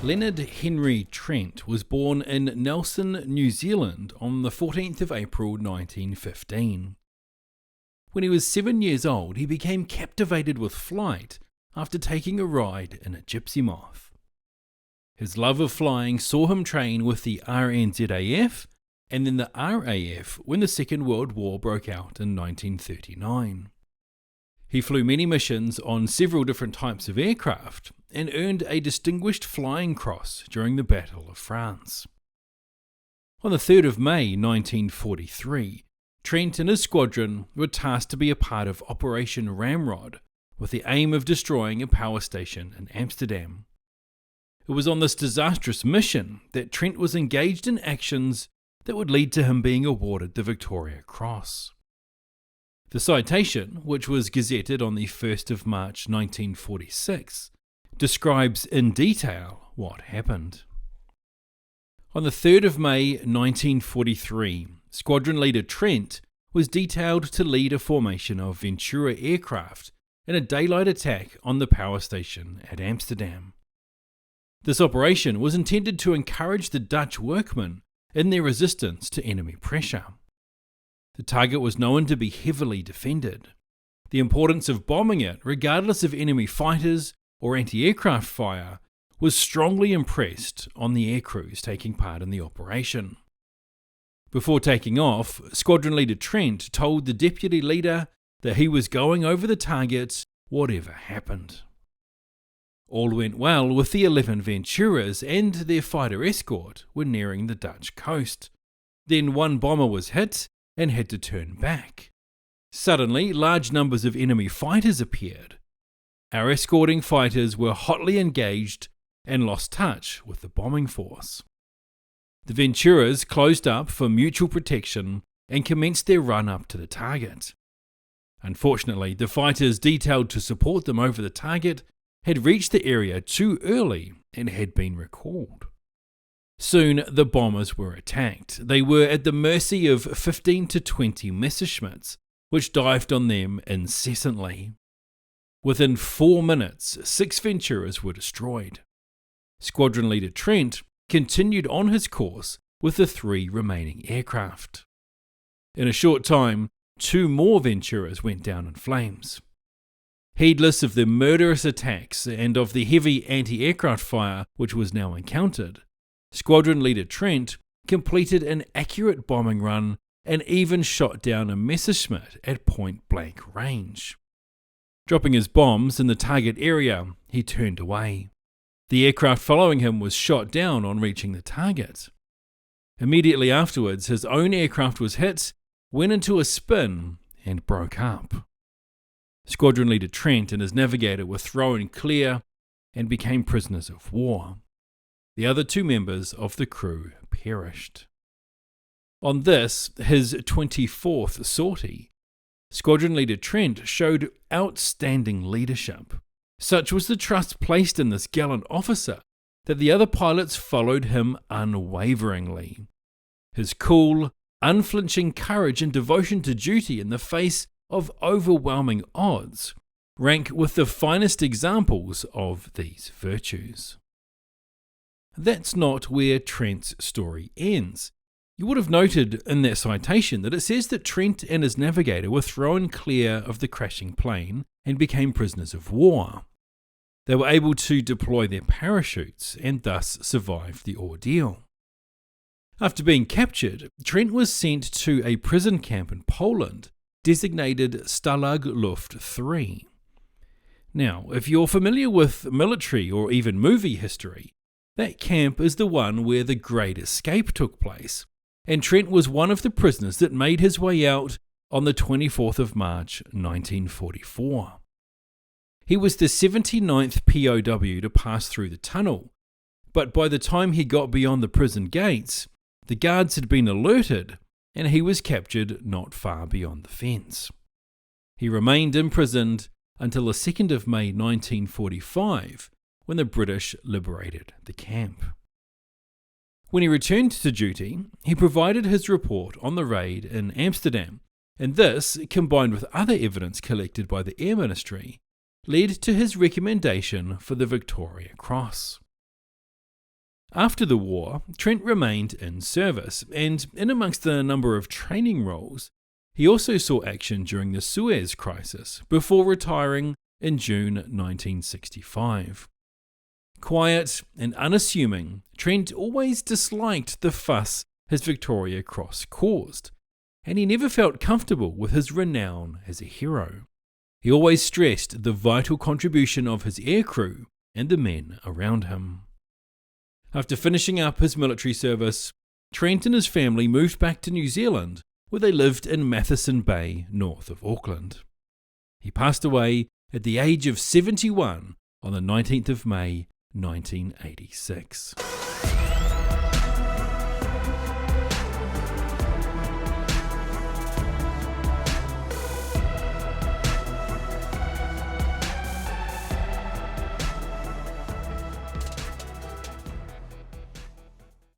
Leonard Henry Trent was born in Nelson, New Zealand on the 14th of April 1915. When he was 7 years old, he became captivated with flight after taking a ride in a gypsy moth. His love of flying saw him train with the RNZAF and then the RAF when the Second World War broke out in 1939. He flew many missions on several different types of aircraft and earned a Distinguished Flying Cross during the Battle of France. On the 3rd of May 1943, Trent and his squadron were tasked to be a part of Operation Ramrod with the aim of destroying a power station in Amsterdam. It was on this disastrous mission that Trent was engaged in actions that would lead to him being awarded the Victoria Cross. The citation, which was gazetted on the 1st of March 1946, describes in detail what happened. On the 3rd of May 1943, Squadron Leader Trent was detailed to lead a formation of Ventura aircraft in a daylight attack on the power station at Amsterdam. This operation was intended to encourage the Dutch workmen in their resistance to enemy pressure. The target was known to be heavily defended. The importance of bombing it, regardless of enemy fighters or anti-aircraft fire, was strongly impressed on the aircrews taking part in the operation. Before taking off, Squadron Leader Trent told the deputy leader that he was going over the targets whatever happened. All went well with the 11 Venturas and their fighter escort were nearing the Dutch coast. Then one bomber was hit and had to turn back. Suddenly, large numbers of enemy fighters appeared. Our escorting fighters were hotly engaged and lost touch with the bombing force. The Venturas closed up for mutual protection and commenced their run up to the target. Unfortunately, the fighters detailed to support them over the target had reached the area too early and had been recalled. Soon the bombers were attacked. They were at the mercy of 15 to 20 Messerschmitts, which dived on them incessantly. Within 4 minutes, 6 Venturas were destroyed. Squadron Leader Trent continued on his course with the 3 remaining aircraft. In a short time, 2 more Venturas went down in flames. Heedless of the murderous attacks and of the heavy anti-aircraft fire which was now encountered, Squadron Leader Trent completed an accurate bombing run and even shot down a Messerschmitt at point-blank range. Dropping his bombs in the target area, he turned away. The aircraft following him was shot down on reaching the target. Immediately afterwards, his own aircraft was hit, went into a spin, and broke up. Squadron Leader Trent and his navigator were thrown clear and became prisoners of war. The other 2 members of the crew perished. On this, his 24th sortie, Squadron Leader Trent showed outstanding leadership. Such was the trust placed in this gallant officer that the other pilots followed him unwaveringly. His cool, unflinching courage and devotion to duty in the face of overwhelming odds rank with the finest examples of these virtues. That's not where Trent's story ends. You would have noted in that citation that it says that Trent and his navigator were thrown clear of the crashing plane and became prisoners of war. They were able to deploy their parachutes and thus survive the ordeal. After being captured, Trent was sent to a prison camp in Poland designated Stalag Luft III. Now, if you're familiar with military or even movie history, that camp is the one where the Great Escape took place, and Trent was one of the prisoners that made his way out on the 24th of March 1944. He was the 79th POW to pass through the tunnel, but by the time he got beyond the prison gates, the guards had been alerted and he was captured not far beyond the fence. He remained imprisoned until the 2nd of May 1945, when the British liberated the camp. When he returned to duty, he provided his report on the raid in Amsterdam, and this, combined with other evidence collected by the Air Ministry, led to his recommendation for the Victoria Cross. After the war, Trent remained in service, and in amongst a number of training roles, he also saw action during the Suez Crisis before retiring in June 1965. Quiet and unassuming, Trent always disliked the fuss his Victoria Cross caused, and he never felt comfortable with his renown as a hero. He always stressed the vital contribution of his aircrew and the men around him. After finishing up his military service, Trent and his family moved back to New Zealand, where they lived in Matheson Bay, north of Auckland. He passed away at the age of 71 on the 19th of May, 1986.